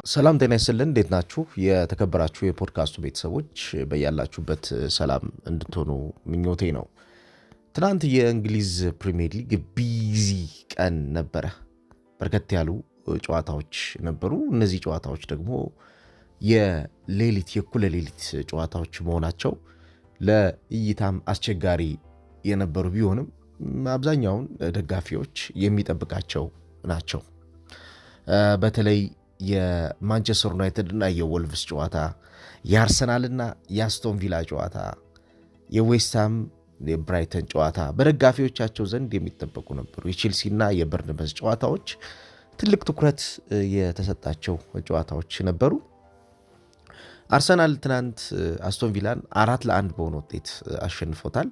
ሰላም ጤና ይስጥልን። እንዴት ናችሁ? የተከበራችሁ የፖድካስቱ ቤተሰቦች በያላችሁበት ሰላም እንድትሆኑ ምኞቴ ነው። ትናንት የእንግሊዝ ፕሪሚየር ሊግ ቢዚ ቀን ነበረ። በርከት ያሉ ጨዋታዎች ነበሩ። እነዚህ ጨዋታዎች ደግሞ የእኩለ ሌሊት ጨዋታዎች መሆናቸው ለእይታም አስቸጋሪ የነበሩ ቢሆንም አብዛኛውን ደጋፊዎች የሚጠብቃቸው ናቸው። በተለይ የማንቸስተር ዩናይትድ እና የወልቭስ ጨዋታ፣ የአርሰናልና የአስቶን ቪላ ጨዋታ፣ የዌስትሃም የብራይተን ጨዋታ በደጋፊዎቻቸው ዘንድ የሚጠበቁ ነበሩ። የቼልሲና የበርንመዝ ጨዋታዎች ትልቅ ትኩረት የተሰጣቸው ጨዋታዎች ነበሩ። አርሰናል ትናንት አስቶን ቪላን 4-1 በሆነ ውጤት አሸንፎታል።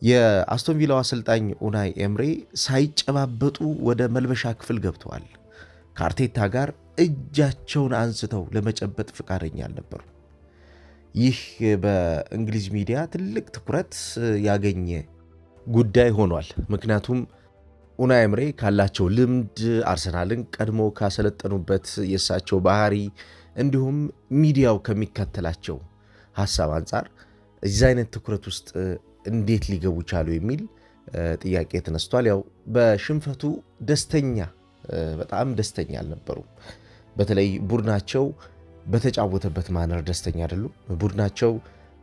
የአስቶን ቪላው አሰልጣኝ ኡናይ ኤምሬ ሳይጨባበጡ ወደ መልበሻ ክፍል ገብተዋል። ከአርቴታ ጋር እጃቸውን አንስተው ለመጨበጥ ፍቃደኛ አልነበሩ። ይህ በእንግሊዝ ሚዲያ ትልቅ ትኩረት ያገኘ ጉዳይ ሆኗል። ምክንያቱም ኡናይ ኤምሬ ካላቸው ልምድ፣ አርሰናልን ቀድሞ ካሰለጠኑበት የእሳቸው ባህሪ እንዲሁም ሚዲያው ከሚከተላቸው ሀሳብ አንጻር እዚህ አይነት ትኩረት ውስጥ እንዴት ሊገቡ ቻሉ የሚል ጥያቄ ተነስቷል። ያው በሽንፈቱ በጣም ደስተኛ አልነበሩም። በተለይ ቡድናቸው በተጫወተበት ማነር ደስተኛ አይደሉም። ቡድናቸው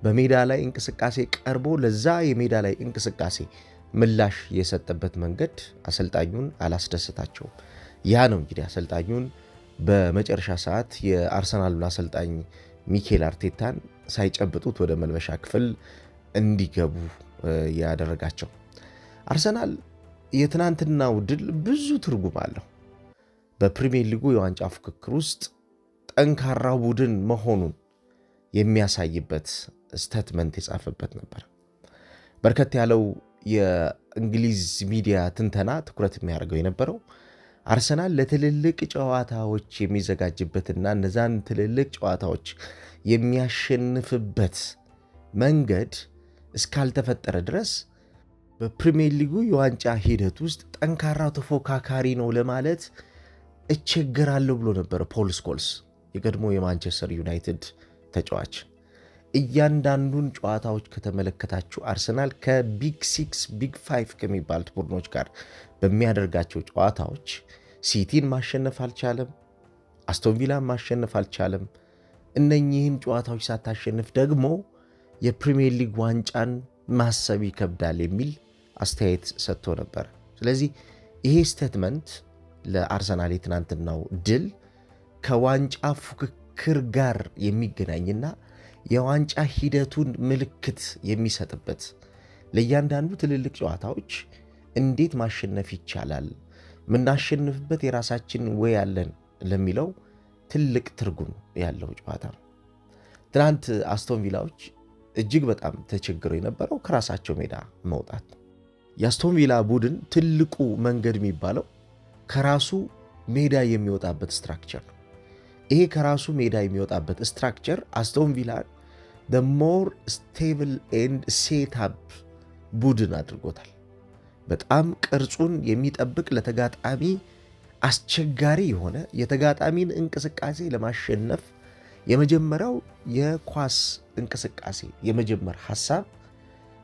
በሜዳ ላይ እንቅስቃሴ ቀርቦ ለዛ የሜዳ ላይ እንቅስቃሴ ምላሽ የሰጠበት መንገድ አሰልጣኙን አላስደሰታቸውም። ያ ነው እንግዲህ አሰልጣኙን በመጨረሻ ሰዓት የአርሰናሉን አሰልጣኝ ሚኬል አርቴታን ሳይጨብጡት ወደ መልበሻ ክፍል እንዲገቡ ያደረጋቸው። አርሰናል የትናንትናው ድል ብዙ ትርጉም አለው። በፕሪሚየር ሊጉ የዋንጫ ፉክክር ውስጥ ጠንካራ ቡድን መሆኑን የሚያሳይበት ስቴትመንት የጻፈበት ነበር። በርከት ያለው የእንግሊዝ ሚዲያ ትንተና ትኩረት የሚያደርገው የነበረው አርሰናል ለትልልቅ ጨዋታዎች የሚዘጋጅበትና እነዛን ትልልቅ ጨዋታዎች የሚያሸንፍበት መንገድ እስካልተፈጠረ ድረስ በፕሪሚየር ሊጉ የዋንጫ ሂደት ውስጥ ጠንካራ ተፎካካሪ ነው ለማለት እቸገራለሁ ብሎ ነበር ፖል ስኮልስ፣ የቀድሞ የማንቸስተር ዩናይትድ ተጫዋች። እያንዳንዱን ጨዋታዎች ከተመለከታችሁ አርሰናል ከቢግ ሲክስ ቢግ ፋይቭ ከሚባሉት ቡድኖች ጋር በሚያደርጋቸው ጨዋታዎች ሲቲን ማሸነፍ አልቻለም፣ አስቶን ቪላን ማሸነፍ አልቻለም። እነኚህን ጨዋታዎች ሳታሸንፍ ደግሞ የፕሪሚየር ሊግ ዋንጫን ማሰብ ይከብዳል የሚል አስተያየት ሰጥቶ ነበር። ስለዚህ ይሄ ስቴትመንት ለአርሰናል የትናንትናው ድል ከዋንጫ ፉክክር ጋር የሚገናኝና የዋንጫ ሂደቱን ምልክት የሚሰጥበት ለእያንዳንዱ ትልልቅ ጨዋታዎች እንዴት ማሸነፍ ይቻላል፣ የምናሸንፍበት የራሳችን ወይ ያለን ለሚለው ትልቅ ትርጉም ያለው ጨዋታ ነው። ትናንት አስቶን ቪላዎች እጅግ በጣም ተቸግረው የነበረው ከራሳቸው ሜዳ መውጣት ነው። የአስቶን ቪላ ቡድን ትልቁ መንገድ የሚባለው ከራሱ ሜዳ የሚወጣበት ስትራክቸር ነው። ይሄ ከራሱ ሜዳ የሚወጣበት ስትራክቸር አስቶን ቪላን the more stable and set up ቡድን አድርጎታል። በጣም ቅርጹን የሚጠብቅ ለተጋጣሚ አስቸጋሪ የሆነ የተጋጣሚን እንቅስቃሴ ለማሸነፍ የመጀመሪያው የኳስ እንቅስቃሴ የመጀመር ሐሳብ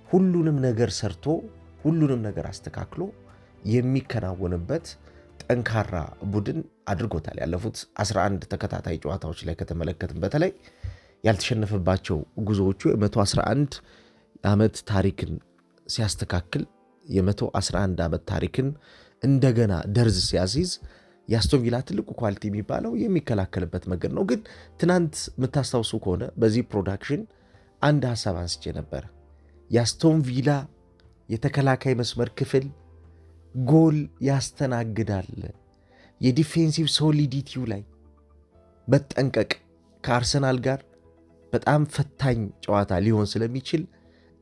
ሁሉንም ነገር ሰርቶ ሁሉንም ነገር አስተካክሎ የሚከናወንበት ጠንካራ ቡድን አድርጎታል። ያለፉት 11 ተከታታይ ጨዋታዎች ላይ ከተመለከትን በተለይ ያልተሸነፈባቸው ጉዞዎቹ የ111 ዓመት ታሪክን ሲያስተካክል የ111 ዓመት ታሪክን እንደገና ደርዝ ሲያስይዝ የአስቶን ቪላ ትልቁ ኳሊቲ የሚባለው የሚከላከልበት መንገድ ነው። ግን ትናንት የምታስታውሱ ከሆነ በዚህ ፕሮዳክሽን አንድ ሐሳብ አንስቼ ነበር። የአስቶን ቪላ የተከላካይ መስመር ክፍል ጎል ያስተናግዳል። የዲፌንሲቭ ሶሊዲቲው ላይ በጠንቀቅ ከአርሰናል ጋር በጣም ፈታኝ ጨዋታ ሊሆን ስለሚችል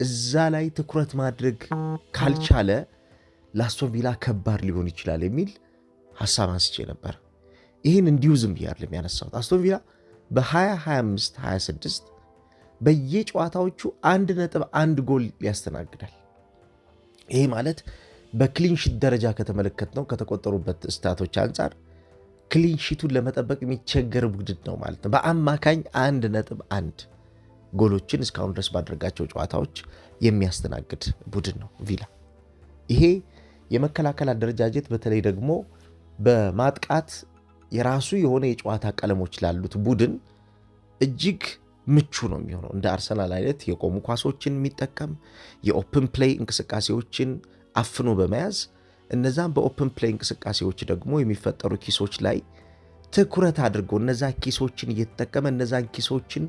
እዛ ላይ ትኩረት ማድረግ ካልቻለ ለአስቶን ቪላ ከባድ ሊሆን ይችላል የሚል ሐሳብ አንስቼ ነበር። ይህን እንዲሁ ዝም ብዬ አይደለም ያነሳሁት። አስቶን ቪላ በ2025-26 በየጨዋታዎቹ 1.1 ጎል ያስተናግዳል። ይሄ ማለት በክሊንሺት ደረጃ ከተመለከትነው ከተቆጠሩበት ስታቶች አንጻር ክሊንሺቱን ለመጠበቅ የሚቸገር ቡድን ነው ማለት ነው። በአማካኝ 1.1 ጎሎችን እስካሁን ድረስ ባደረጋቸው ጨዋታዎች የሚያስተናግድ ቡድን ነው ቪላ። ይሄ የመከላከል አደረጃጀት በተለይ ደግሞ በማጥቃት የራሱ የሆነ የጨዋታ ቀለሞች ላሉት ቡድን እጅግ ምቹ ነው የሚሆነው። እንደ አርሰናል አይነት የቆሙ ኳሶችን የሚጠቀም የኦፕን ፕሌይ እንቅስቃሴዎችን አፍኖ በመያዝ እነዛም በኦፕን ፕሌይ እንቅስቃሴዎች ደግሞ የሚፈጠሩ ኪሶች ላይ ትኩረት አድርጎ እነዛ ኪሶችን እየተጠቀመ እነዛን ኪሶችን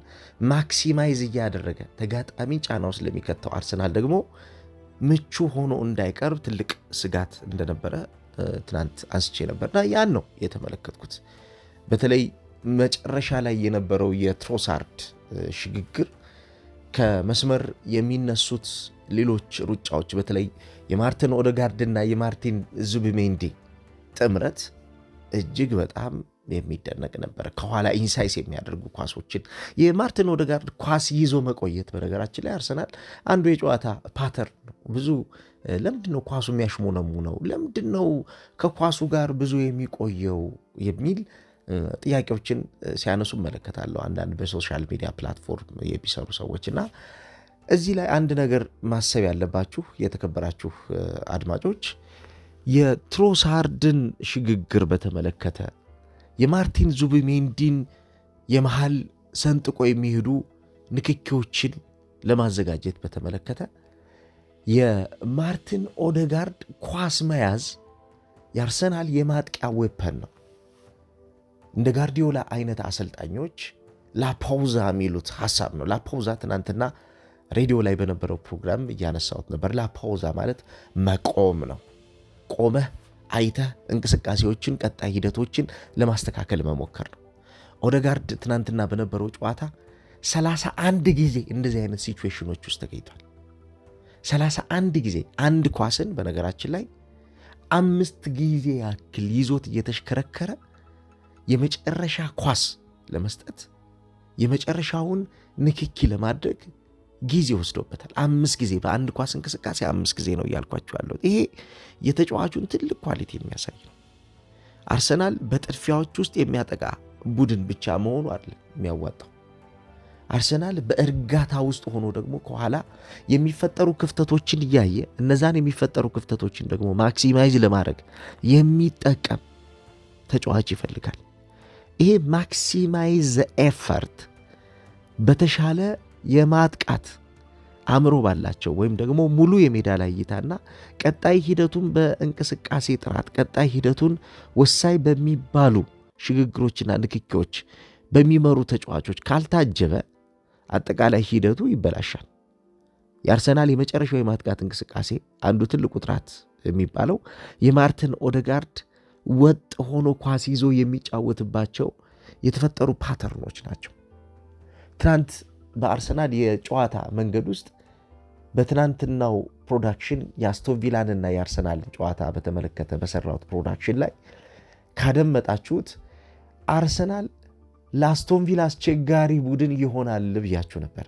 ማክሲማይዝ እያደረገ ተጋጣሚ ጫና ውስጥ ለሚከተው አርሰናል ደግሞ ምቹ ሆኖ እንዳይቀርብ ትልቅ ስጋት እንደነበረ ትናንት አንስቼ ነበርና ያን ነው የተመለከትኩት። በተለይ መጨረሻ ላይ የነበረው የትሮሳርድ ሽግግር ከመስመር የሚነሱት ሌሎች ሩጫዎች በተለይ የማርቲን ኦዴጋርድና የማርቲን ዙቢሜንዲ ጥምረት እጅግ በጣም የሚደነቅ ነበር። ከኋላ ኢንሳይስ የሚያደርጉ ኳሶችን የማርቲን ኦዴጋርድ ኳስ ይዞ መቆየት በነገራችን ላይ አርሰናል አንዱ የጨዋታ ፓተርን ነው። ብዙ ለምንድነው ኳሱ የሚያሽሞነሙነው፣ ለምንድነው ከኳሱ ጋር ብዙ የሚቆየው የሚል ጥያቄዎችን ሲያነሱ እመለከታለሁ አንዳንድ በሶሻል ሚዲያ ፕላትፎርም የሚሰሩ ሰዎች። እና እዚህ ላይ አንድ ነገር ማሰብ ያለባችሁ የተከበራችሁ አድማጮች፣ የትሮሳርድን ሽግግር በተመለከተ የማርቲን ዙቢሜንዲን የመሃል ሰንጥቆ የሚሄዱ ንክኪዎችን ለማዘጋጀት በተመለከተ የማርቲን ኦዴጋርድ ኳስ መያዝ የአርሰናል የማጥቂያ ዌፐን ነው። እንደ ጋርዲዮላ አይነት አሰልጣኞች ላፓውዛ የሚሉት ሐሳብ ነው። ላፓውዛ ትናንትና ሬዲዮ ላይ በነበረው ፕሮግራም እያነሳሁት ነበር። ላፓውዛ ማለት መቆም ነው። ቆመህ አይተህ እንቅስቃሴዎችን፣ ቀጣይ ሂደቶችን ለማስተካከል መሞከር ነው። ኦዴጋርድ ትናንትና በነበረው ጨዋታ 31 ጊዜ እንደዚህ አይነት ሲቹዌሽኖች ውስጥ ተገኝቷል። 31 ጊዜ አንድ ኳስን በነገራችን ላይ 5 ጊዜ ያክል ይዞት እየተሽከረከረ የመጨረሻ ኳስ ለመስጠት የመጨረሻውን ንክኪ ለማድረግ ጊዜ ወስዶበታል። 5 ጊዜ በአንድ ኳስ እንቅስቃሴ 5 ጊዜ ነው እያልኳቸው ያለው። ይሄ የተጫዋቹን ትልቅ ኳሊቲ የሚያሳይ ነው። አርሰናል በጥድፊያዎች ውስጥ የሚያጠቃ ቡድን ብቻ መሆኑ አይደለም የሚያዋጣው። አርሰናል በእርጋታ ውስጥ ሆኖ ደግሞ ከኋላ የሚፈጠሩ ክፍተቶችን እያየ እነዛን የሚፈጠሩ ክፍተቶችን ደግሞ ማክሲማይዝ ለማድረግ የሚጠቀም ተጫዋች ይፈልጋል። ይሄ ማክሲማይዝ ኤፈርት በተሻለ የማጥቃት አእምሮ ባላቸው ወይም ደግሞ ሙሉ የሜዳ ላይ እይታና ቀጣይ ሂደቱን በእንቅስቃሴ ጥራት ቀጣይ ሂደቱን ወሳኝ በሚባሉ ሽግግሮችና ንክኪዎች በሚመሩ ተጫዋቾች ካልታጀበ አጠቃላይ ሂደቱ ይበላሻል። የአርሰናል የመጨረሻው የማጥቃት እንቅስቃሴ አንዱ ትልቁ ጥራት የሚባለው የማርቲን ኦዴጋርድ ወጥ ሆኖ ኳስ ይዞ የሚጫወትባቸው የተፈጠሩ ፓተርኖች ናቸው። ትናንት በአርሰናል የጨዋታ መንገድ ውስጥ በትናንትናው ፕሮዳክሽን የአስቶን ቪላንና የአርሰናልን ጨዋታ በተመለከተ በሰራሁት ፕሮዳክሽን ላይ ካደመጣችሁት አርሰናል ለአስቶን ቪላ አስቸጋሪ ቡድን ይሆናል ብያችሁ ነበር።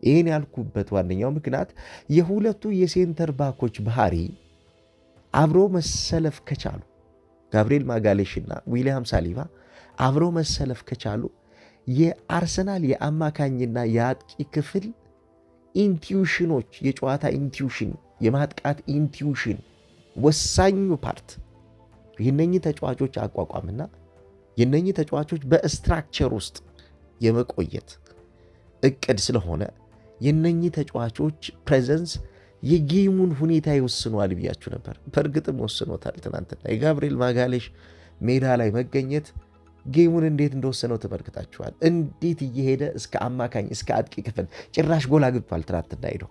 ይህን ያልኩበት ዋነኛው ምክንያት የሁለቱ የሴንተር ባኮች ባህሪ አብሮ መሰለፍ ከቻሉ ጋብሪኤል ማጋሌሽና ዊሊያም ሳሊባ አብሮ መሰለፍ ከቻሉ የአርሰናል የአማካኝና የአጥቂ ክፍል ኢንቲዩሽኖች የጨዋታ ኢንቲዩሽን የማጥቃት ኢንቲዩሽን ወሳኙ ፓርት የነኚህ ተጫዋቾች አቋቋምና የነኚህ ተጫዋቾች በስትራክቸር ውስጥ የመቆየት እቅድ ስለሆነ የነኚህ ተጫዋቾች ፕሬዘንስ የጌሙን ሁኔታ ይወስኗል ብያችሁ ነበር። በእርግጥም ወስኖታል። ትናንትና የጋብሪኤል ማጋሌሽ ሜዳ ላይ መገኘት ጌሙን እንዴት እንደወሰነው ተመልክታችኋል። እንዴት እየሄደ እስከ አማካኝ እስከ አጥቂ ክፍል ጭራሽ ጎል አግብቷል። ትናንትና ሄዶ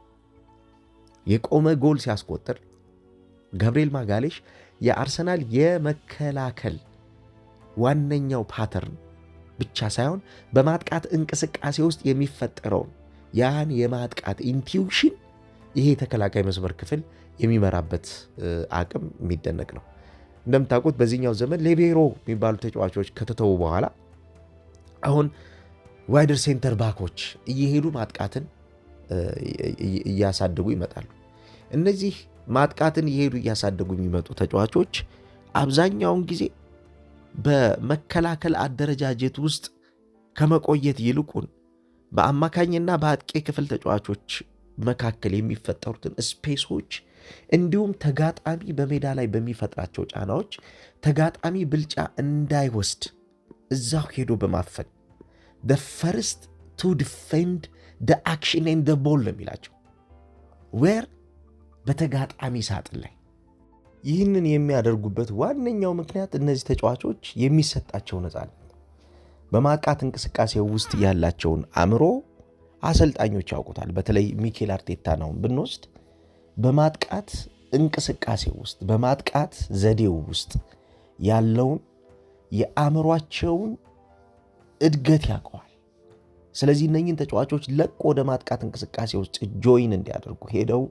የቆመ ጎል ሲያስቆጥር ጋብሪኤል ማጋሌሽ የአርሰናል የመከላከል ዋነኛው ፓተርን ብቻ ሳይሆን በማጥቃት እንቅስቃሴ ውስጥ የሚፈጠረውን ያን የማጥቃት ኢንቲዩሽን ይሄ የተከላካይ መስመር ክፍል የሚመራበት አቅም የሚደነቅ ነው። እንደምታውቁት በዚህኛው ዘመን ሌቤሮ የሚባሉ ተጫዋቾች ከተተዉ በኋላ አሁን ዋይደር ሴንተር ባኮች እየሄዱ ማጥቃትን እያሳደጉ ይመጣሉ። እነዚህ ማጥቃትን እየሄዱ እያሳደጉ የሚመጡ ተጫዋቾች አብዛኛውን ጊዜ በመከላከል አደረጃጀት ውስጥ ከመቆየት ይልቁን በአማካኝና በአጥቂ ክፍል ተጫዋቾች መካከል የሚፈጠሩትን ስፔሶች እንዲሁም ተጋጣሚ በሜዳ ላይ በሚፈጥራቸው ጫናዎች ተጋጣሚ ብልጫ እንዳይወስድ እዛው ሄዶ በማፈን the first to defend the action and the ball የሚላቸው where በተጋጣሚ ሳጥን ላይ ይህንን የሚያደርጉበት ዋነኛው ምክንያት እነዚህ ተጫዋቾች የሚሰጣቸው ነፃነት በማጥቃት እንቅስቃሴ ውስጥ ያላቸውን አእምሮ አሰልጣኞች ያውቁታል። በተለይ ሚኬል አርቴታ ነው ብንወስድ በማጥቃት እንቅስቃሴ ውስጥ በማጥቃት ዘዴው ውስጥ ያለውን የአእምሯቸውን እድገት ያውቀዋል። ስለዚህ እነኚህን ተጫዋቾች ለቆ ወደ ማጥቃት እንቅስቃሴ ውስጥ ጆይን እንዲያደርጉ ሄደው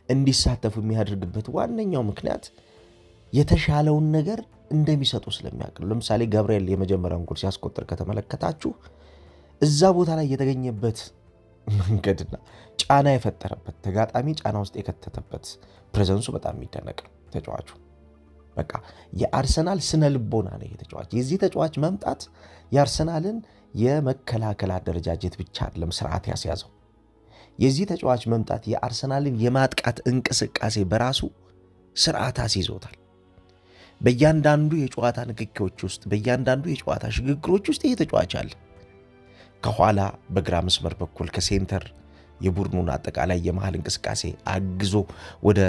እንዲሳተፉ የሚያደርግበት ዋነኛው ምክንያት የተሻለውን ነገር እንደሚሰጡ ስለሚያውቅ። ለምሳሌ ገብርኤል የመጀመሪያውን ጎል ሲያስቆጥር ከተመለከታችሁ እዛ ቦታ ላይ የተገኘበት መንገድና ጫና የፈጠረበት ተጋጣሚ ጫና ውስጥ የከተተበት ፕሬዘንሱ በጣም የሚደነቅ ተጫዋቹ በቃ የአርሰናል ስነ ልቦና ነው የተጫዋች። የዚህ ተጫዋች መምጣት የአርሰናልን የመከላከል አደረጃጀት ብቻ አይደለም ስርዓት ያስያዘው። የዚህ ተጫዋች መምጣት የአርሰናልን የማጥቃት እንቅስቃሴ በራሱ ስርዓት አስይዞታል። በእያንዳንዱ የጨዋታ ንክኪዎች ውስጥ በእያንዳንዱ የጨዋታ ሽግግሮች ውስጥ ይህ ተጫዋች አለ። ከኋላ በግራ መስመር በኩል ከሴንተር የቡድኑን አጠቃላይ የመሃል እንቅስቃሴ አግዞ ወደ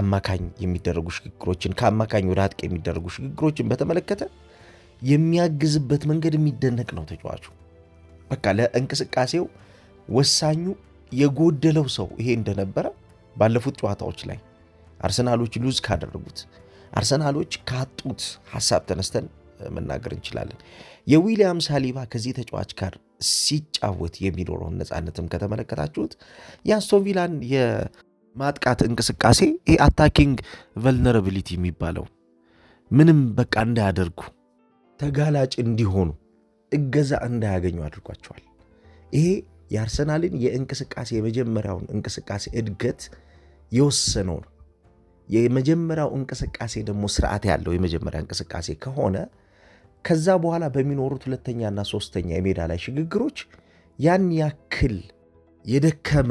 አማካኝ የሚደረጉ ሽግግሮችን ከአማካኝ ወደ አጥቂ የሚደረጉ ሽግግሮችን በተመለከተ የሚያግዝበት መንገድ የሚደነቅ ነው ተጫዋቹ። በቃ ለእንቅስቃሴው ወሳኙ የጎደለው ሰው ይሄ እንደነበረ ባለፉት ጨዋታዎች ላይ አርሰናሎች ሉዝ ካደረጉት አርሰናሎች ካጡት ሐሳብ ተነስተን መናገር እንችላለን። የዊሊያም ሳሊባ ከዚህ ተጫዋች ጋር ሲጫወት የሚኖረውን ነፃነትም ከተመለከታችሁት የአስቶን ቪላን የማጥቃት እንቅስቃሴ ይሄ አታኪንግ ቨልነራቢሊቲ የሚባለው ምንም በቃ እንዳያደርጉ ተጋላጭ እንዲሆኑ እገዛ እንዳያገኙ አድርጓቸዋል። ይሄ የአርሰናልን የእንቅስቃሴ የመጀመሪያውን እንቅስቃሴ እድገት የወሰነው ነው። የመጀመሪያው እንቅስቃሴ ደግሞ ስርዓት ያለው የመጀመሪያ እንቅስቃሴ ከሆነ ከዛ በኋላ በሚኖሩት ሁለተኛና ሶስተኛ የሜዳ ላይ ሽግግሮች ያን ያክል የደከመ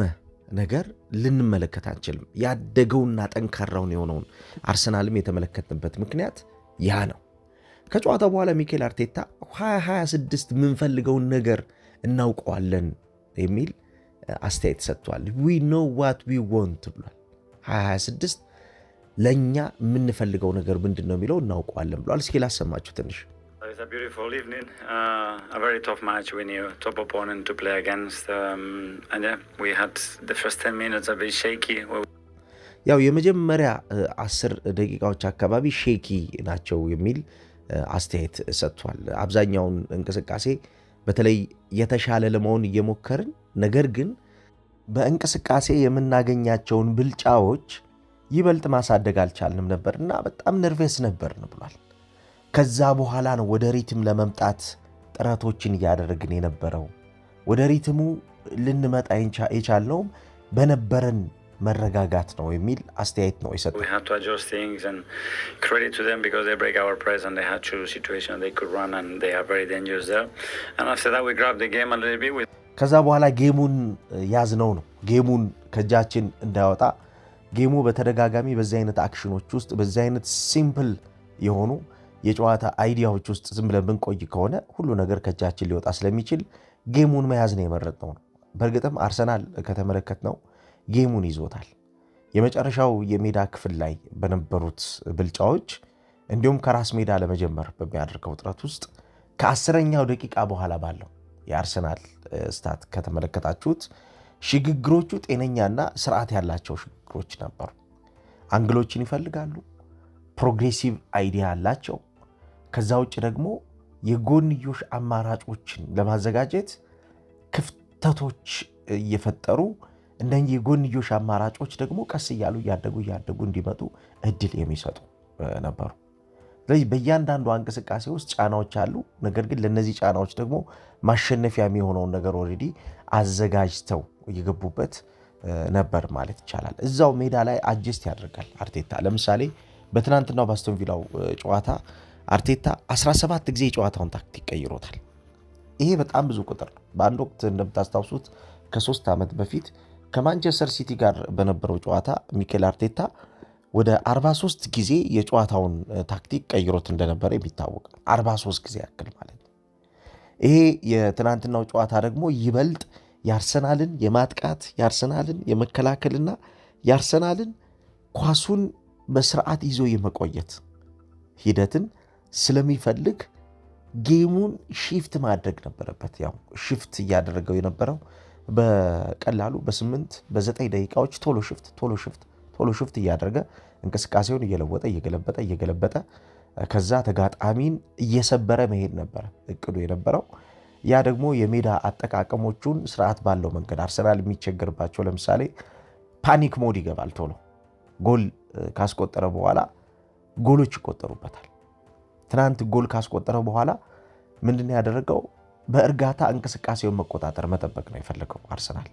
ነገር ልንመለከት አንችልም። ያደገውና ጠንካራውን የሆነውን አርሰናልም የተመለከትንበት ምክንያት ያ ነው። ከጨዋታ በኋላ ሚኬል አርቴታ 2026 የምንፈልገውን ነገር እናውቀዋለን የሚል አስተያየት ሰጥቷል። we know what we want ብሏል። 2026 ለኛ የምንፈልገው ነገር ምንድነው የሚለው እናውቀዋለን ብሏል። እስኪ ላሰማችሁ ትንሽ። It's a beautiful evening, a very tough match. We knew top opponent to play against, and yeah, we had the first 10 minutes a bit shaky. ያው የመጀመሪያ 10 ደቂቃዎች አካባቢ ሼኪ ናቸው የሚል አስተያየት ሰጥቷል። አብዛኛውን እንቅስቃሴ በተለይ የተሻለ ለመሆን እየሞከርን ነገር ግን በእንቅስቃሴ የምናገኛቸውን ብልጫዎች ይበልጥ ማሳደግ አልቻልንም ነበርና በጣም ነርቨስ ነበርን ብሏል። ከዛ በኋላ ነው ወደ ሪትም ለመምጣት ጥረቶችን እያደረግን የነበረው። ወደ ሪትሙ ልንመጣ የቻልነውም በነበረን መረጋጋት ነው የሚል አስተያየት ነው የሰጠው። We had to adjust things and credit to them because they break our press and they had two situations they could run and they are very dangerous there. And after that we grabbed the game a little bit. ከዛ በኋላ ጌሙን ያዝነው ነው። ጌሙን ከጃችን እንዳይወጣ ጌሙ በተደጋጋሚ በዚህ አይነት አክሽኖች ውስጥ በዚህ አይነት ሲምፕል የሆኑ የጨዋታ አይዲያዎች ውስጥ ዝም ብለን ብንቆይ ከሆነ ሁሉ ነገር ከጃችን ሊወጣ ስለሚችል ጌሙን መያዝ ነው የመረጥነው ነው። በእርግጥም አርሰናል ከተመለከትነው ጌሙን ይዞታል። የመጨረሻው የሜዳ ክፍል ላይ በነበሩት ብልጫዎች እንዲሁም ከራስ ሜዳ ለመጀመር በሚያደርገው ጥረት ውስጥ ከ10ኛው ደቂቃ በኋላ ባለው የአርሰናል ስታት ከተመለከታችሁት ሽግግሮቹ ጤነኛና ስርዓት ያላቸው ሽግግሮች ነበሩ። አንግሎችን ይፈልጋሉ፣ ፕሮግሬሲቭ አይዲያ አላቸው። ከዛ ውጭ ደግሞ የጎንዮሽ አማራጮችን ለማዘጋጀት ክፍተቶች እየፈጠሩ እንደዚህ የጎንዮሽ አማራጮች ደግሞ ቀስ እያሉ እያደጉ እንዲመጡ እድል የሚሰጡ ነበሩ። ስለዚህ በእያንዳንዱ እንቅስቃሴ ውስጥ ጫናዎች አሉ። ነገር ግን ለነዚህ ጫናዎች ደግሞ ማሸነፊያ የሚሆነውን ነገር ኦሬዲ አዘጋጅተው እየገቡበት ነበር ማለት ይቻላል። እዛው ሜዳ ላይ አጀስት ያደርጋል አርቴታ። ለምሳሌ በትናንትናው በአስቶን ቪላው ጨዋታ አርቴታ 17 ጊዜ የጨዋታውን ታክቲክ ቀይሮታል። ይሄ በጣም ብዙ ቁጥር ነው። በአንድ ወቅት እንደምታስታውሱት ከ3 ዓመት በፊት ከማንቸስተር ሲቲ ጋር በነበረው ጨዋታ ሚኬል አርቴታ ወደ 43 ጊዜ የጨዋታውን ታክቲክ ቀይሮት እንደነበረ የሚታወቅ ነው። 43 ጊዜ ያክል ማለት ነው። ይሄ የትናንትናው ጨዋታ ደግሞ ይበልጥ የአርሰናልን የማጥቃት የአርሰናልን የመከላከልና የአርሰናልን ኳሱን በስርዓት ይዞ የመቆየት ሂደትን ስለሚፈልግ ጌሙን ሺፍት ማድረግ ነበረበት። ያው ሺፍት እያደረገው የነበረው በቀላሉ በ8 በ9 ደቂቃዎች ቶሎ ሽፍት እያደረገ እንቅስቃሴውን እየገለበጠ ከዛ ተጋጣሚን እየሰበረ መሄድ ነበረ እቅዱ የነበረው። ያ ደግሞ የሜዳ አጠቃቀሞቹን ስርዓት ባለው መንገድ አርሰናል የሚቸገርባቸው ለምሳሌ ፓኒክ ሞድ ይገባል። ቶሎ ጎል ካስቆጠረ በኋላ ጎሎች ይቆጠሩበታል። ትናንት ጎል ካስቆጠረ በኋላ ምንድን ያደረገው በእርጋታ እንቅስቃሴውን መጠበቅ ነው የፈለገው አርሰናል።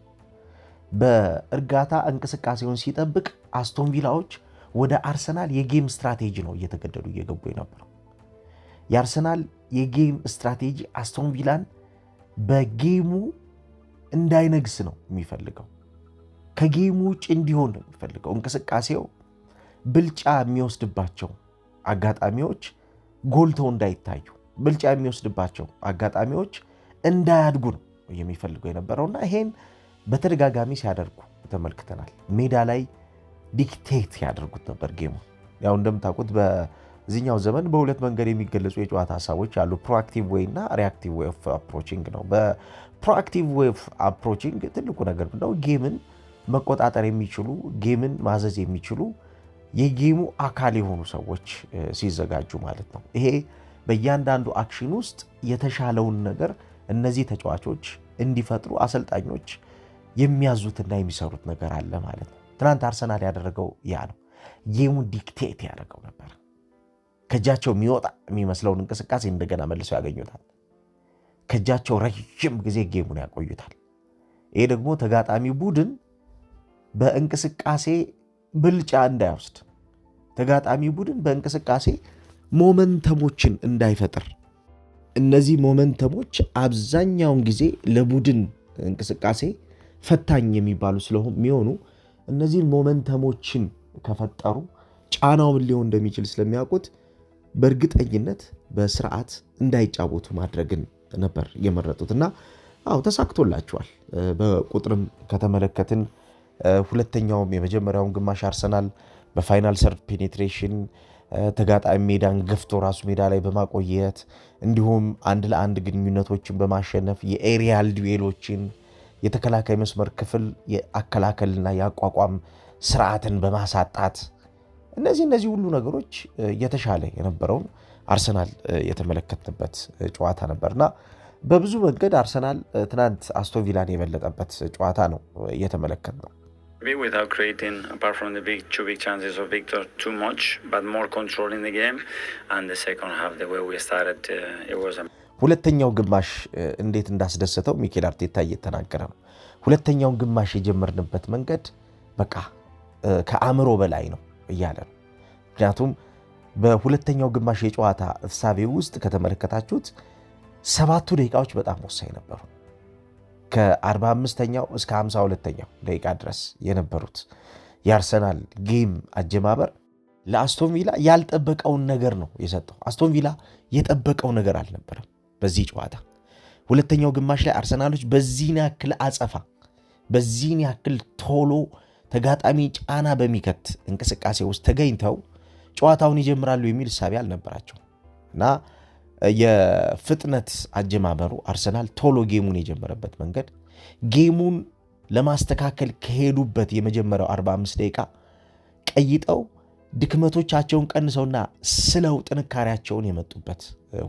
በእርጋታ እንቅስቃሴውን ሲጠብቅ አስቶን ቪላዎች ወደ አርሰናል የጌም ስትራቴጂ ነው እየተገደዱ እየገቡ የነበረው። የአርሰናል የጌም ስትራቴጂ አስቶን ቪላን በጌሙ እንዳይነግስ ነው የሚፈልገው። ከጌሙ ውጭ እንዲሆን ነው የሚፈልገው። እንቅስቃሴው ብልጫ የሚወስድባቸው አጋጣሚዎች ጎልተው እንዳይታዩ፣ ብልጫ የሚወስድባቸው አጋጣሚዎች እንዳያድጉ ነው የሚፈልገው የነበረውና ይሄን በተደጋጋሚ ሲያደርጉ ተመልክተናል። ሜዳ ላይ ዲክቴት ያደርጉት ነበር ጌሙ። ያው እንደምታውቁት በዚህኛው ዘመን በሁለት መንገድ የሚገለጹ የጨዋታ ሀሳቦች አሉ። ፕሮአክቲቭ ዌይ እና ሪአክቲቭ ዌይ ኦፍ አፕሮቺንግ ነው። በፕሮአክቲቭ ዌይ ኦፍ አፕሮቺንግ ትልቁ ነገር ነው ጌምን መቆጣጠር የሚችሉ ጌምን ማዘዝ የሚችሉ የጌሙ አካል የሆኑ ሰዎች ሲዘጋጁ ማለት ነው። ይሄ በእያንዳንዱ አክሽን ውስጥ የተሻለውን ነገር እነዚህ ተጫዋቾች እንዲፈጥሩ አሰልጣኞች የሚያዙትና የሚሰሩት ነገር አለ ማለት ነው። ትናንት አርሰናል ያደረገው ያ ነው። ጌሙን ዲክቴት ያደረገው ነበር። ከእጃቸው የሚወጣ የሚመስለውን እንቅስቃሴ እንደገና መልሰው ያገኙታል። ከእጃቸው ረጅም ጊዜ ጌሙን ያቆዩታል። ይሄ ደግሞ ተጋጣሚ ቡድን በእንቅስቃሴ ብልጫ እንዳይወስድ፣ ተጋጣሚ ቡድን በእንቅስቃሴ ሞመንተሞችን እንዳይፈጥር፣ እነዚህ ሞመንተሞች አብዛኛውን ጊዜ ለቡድን እንቅስቃሴ ፈታኝ የሚባሉ ስለሚሆኑ እነዚህን ሞመንተሞችን ከፈጠሩ ጫናው ምን ሊሆን እንደሚችል ስለሚያውቁት በእርግጠኝነት በስርዓት እንዳይጫወቱ ማድረግን ነበር የመረጡትና ተሳክቶላቸዋል። በቁጥርም ከተመለከትን ሁለተኛውም የመጀመሪያውን ግማሽ አርሰናል በፋይናል ሰርድ ፔኔትሬሽን ተጋጣሚ ሜዳን ገፍቶ ራሱ ሜዳ ላይ በማቆየት እንዲሁም 1-1 ግንኙነቶችን በማሸነፍ የኤሪያል ዱዌሎችን የተከላካይ መስመር ክፍል የአከላከልና የአቋቋም ስርዓትን በማሳጣት እነዚህ ሁሉ ነገሮች የተሻለ የነበረውን አርሰናል የተመለከተበት ጨዋታ ነበርና በብዙ መንገድ አርሰናል ትናንት አስቶን ቪላን የበለጠበት ጨዋታ ነው የተመለከተው። Without creating, apart from the two big chances of Victor, too much, but more control in the game. And the second half, the way we started, it was ሁለተኛው ግማሽ እንዴት እንዳስደሰተው ሚኬል አርቴታ እየተናገረ ነው። ሁለተኛውን ግማሽ የጀመርንበት መንገድ በቃ ከአእምሮ በላይ ነው እያለ ነው። ምክንያቱም በሁለተኛው ግማሽ የጨዋታ ፍሳቤ ውስጥ ከተመለከታችሁት 7 ደቂቃዎች በጣም ወሳኝ ነበሩ። ከ45ኛው እስከ 52ኛው ደቂቃ ድረስ የነበሩት የአርሰናል ጌም አጀማበር ለአስቶን ቪላ ያልጠበቀውን ነገር ነው የሰጠው። አስቶን ቪላ የጠበቀው ነገር አልነበረም በዚህ ጨዋታ። ሁለተኛው ግማሽ ላይ አርሰናሎች በዚህን ያክል አጸፋ፣ በዚህን ያክል ቶሎ ተጋጣሚ ጫና በሚከት እንቅስቃሴ ውስጥ ተገኝተው ጨዋታውን ይጀምራሉ የሚል እሳቤ አልነበራቸው እና የፍጥነት አጀማመሩ አርሰናል ቶሎ ጌሙን የጀመረበት መንገድ ጌሙን ለማስተካከል ከሄዱበት የመጀመሪያው 45 ደቂቃ ቀይጠው ድክመቶቻቸውን ቀንሰውና ስለው ጥንካሬያቸውን የመጡበት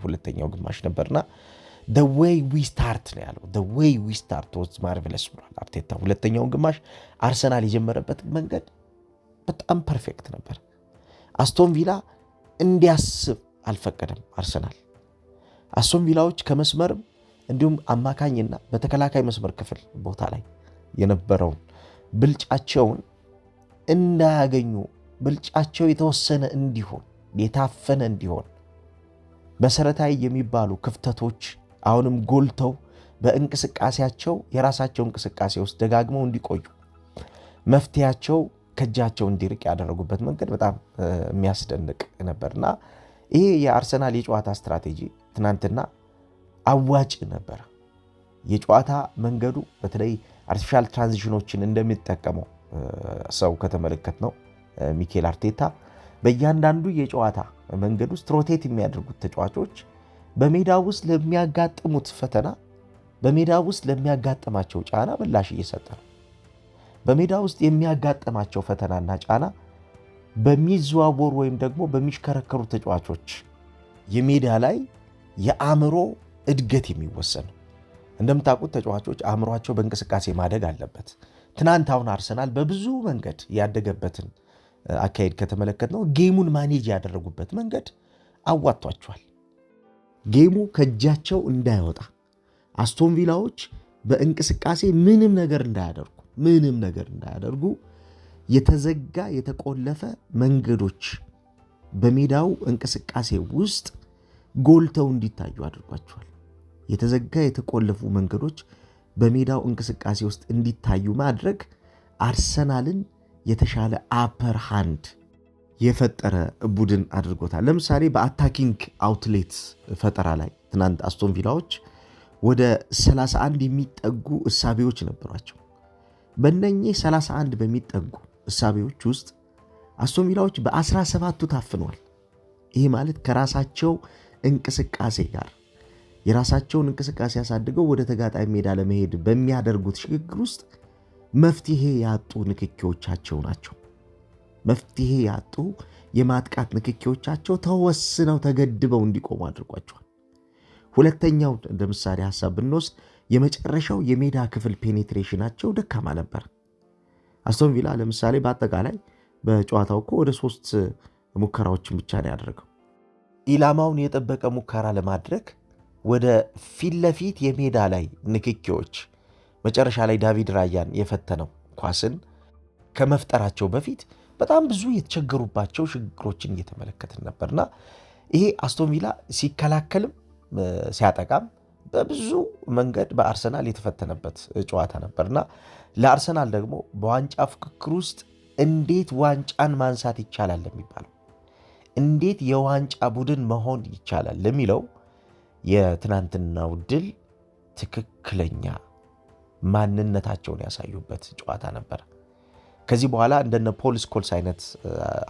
ሁለተኛው ግማሽ ነበርና the way we start ነው ያለው። the way we start was marvelous ብሏል አርቴታ። ሁለተኛውን ግማሽ አርሰናል የጀመረበት መንገድ በጣም ፐርፌክት ነበር። አስቶን ቪላ እንዲያስብ አልፈቀደም አርሰናል። አስቶን ቪላዎች ከመስመርም እንዲሁም አማካኝና በተከላካይ መስመር ክፍል ቦታ ላይ የነበረውን ብልጫቸውን እንዳያገኙ፣ ብልጫቸው የተወሰነ እንዲሆን፣ የታፈነ እንዲሆን መሰረታዊ የሚባሉ ክፍተቶች አሁንም ጎልተው በእንቅስቃሴያቸው የራሳቸው እንቅስቃሴ ውስጥ ደጋግመው እንዲቆዩ መፍትያቸው ከእጃቸው እንዲርቅ ያደረጉበት መንገድ በጣም የሚያስደንቅ ነበርና ይሄ የአርሰናል የጨዋታ ስትራቴጂ ትናንትና አዋጭ ነበር። የጨዋታ መንገዱ በተለይ አርቲፊሻል ትራንዚሽኖችን እንደሚጠቀመው ሰው ከተመለከት ነው ሚኬል አርቴታ በእያንዳንዱ የጨዋታ መንገድ ውስጥ ሮቴት የሚያደርጉት ተጫዋቾች በሜዳ ውስጥ ለሚያጋጥሙት ፈተና በሜዳ ውስጥ ለሚያጋጥማቸው ጫና ምላሽ እየሰጠ ነው። በሜዳ ውስጥ የሚያጋጥማቸው ፈተናና ጫና በሚዘዋወሩ ወይም ደግሞ በሚሽከረከሩ ተጫዋቾች የሜዳ ላይ የአእምሮ እድገት የሚወሰን እንደምታውቁት ተጫዋቾች አእምሯቸው በእንቅስቃሴ ማደግ አለበት። ትናንት አሁን አርሰናል በብዙ መንገድ ያደገበትን አካሄድ ከተመለከትነው ጌሙን ማኔጅ ያደረጉበት መንገድ አዋጥቷቸዋል። ጌሙ ከእጃቸው እንዳይወጣ አስቶን ቪላዎች በእንቅስቃሴ ምንም ነገር እንዳያደርጉ የተዘጋ የተቆለፈ መንገዶች በሜዳው እንቅስቃሴ ውስጥ ጎልተው እንዲታዩ አድርጓቸዋል። የተዘጋ የተቆለፉ መንገዶች በሜዳው እንቅስቃሴ ውስጥ እንዲታዩ ማድረግ አርሰናልን የተሻለ አፐር ሃንድ የፈጠረ ቡድን አድርጎታል። ለምሳሌ በአታኪንግ አውትሌት ፈጠራ ላይ ትናንት አስቶን ቪላዎች ወደ 31 የሚጠጉ እሳቤዎች ነበሯቸው። በእነኚህ 31 በሚጠጉ እሳቤዎች ውስጥ አስቶን ቪላዎች በ17ቱ ታፍነዋል። ይህ ማለት ከራሳቸው እንቅስቃሴ ጋር የራሳቸውን እንቅስቃሴ ያሳድገው ወደ ተጋጣሚ ሜዳ ለመሄድ በሚያደርጉት ሽግግር ውስጥ መፍትሄ ያጡ ንክኪዎቻቸው ናቸው። መፍትሄ ያጡ የማጥቃት ንክኪዎቻቸው ተወስነው ተገድበው እንዲቆሙ አድርጓቸዋል። ሁለተኛው እንደ ምሳሌ ሐሳብ ብንወስድ የመጨረሻው የሜዳ ክፍል ፔኔትሬሽናቸው ደካማ ነበር። አስቶን ቪላ ለምሳሌ በአጠቃላይ በጨዋታው እኮ ወደ 3 ሙከራዎችን ብቻ ነው ያደረገው። ኢላማውን የጠበቀ ሙከራ ለማድረግ ወደ ፊት ለፊት የሜዳ ላይ ንክኪዎች መጨረሻ ላይ ዳቪድ ራያን የፈተነው ኳስን ከመፍጠራቸው በፊት በጣም ብዙ የተቸገሩባቸው ሽግግሮችን እየተመለከትን ነበርና ይሄ አስቶን ቪላ ሲከላከልም ሲያጠቃም በብዙ መንገድ በአርሰናል የተፈተነበት ጨዋታ ነበርና ለአርሰናል ደግሞ በዋንጫ ፍክክር ውስጥ እንዴት ዋንጫን ማንሳት ይቻላል ለሚባለው እንዴት የዋንጫ ቡድን መሆን ይቻላል ለሚለው የትናንትናው ድል ትክክለኛ ማንነታቸውን ያሳዩበት ጨዋታ ነበር። ከዚህ በኋላ እንደነ ፖል ስኮልስ አይነት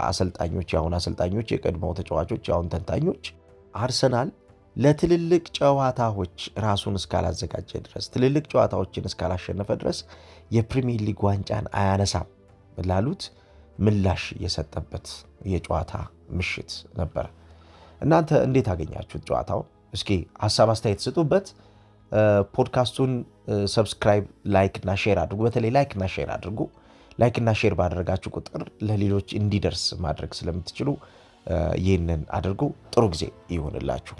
አሰልጣኞች ያሁን አሰልጣኞች የቀድሞው ተጫዋቾች ያሁን ተንታኞች አርሰናል ለትልልቅ ጨዋታዎች ራሱን እስካላዘጋጀ ድረስ ትልልቅ ጨዋታዎችን እስካላሸነፈ ድረስ የፕሪሚየር ሊግ ዋንጫን አያነሳም ላሉት ምላሽ የሰጠበት የጨዋታ ምሽት ነበር። እናንተ እንዴት አገኛችሁት ጨዋታውን? እስኪ ሐሳብ አስተያየት ስጡበት። ፖድካስቱን ሰብስክራይብ፣ ላይክ እና ሼር አድርጉ። በተለይ ላይክ እና ሼር አድርጉ። ላይክ እና ሼር ባደረጋችሁ ቁጥር ለሌሎች እንዲደርስ ማድረግ ስለምትችሉ ይህንን አድርጉ። ጥሩ ጊዜ ይሆንላችሁ።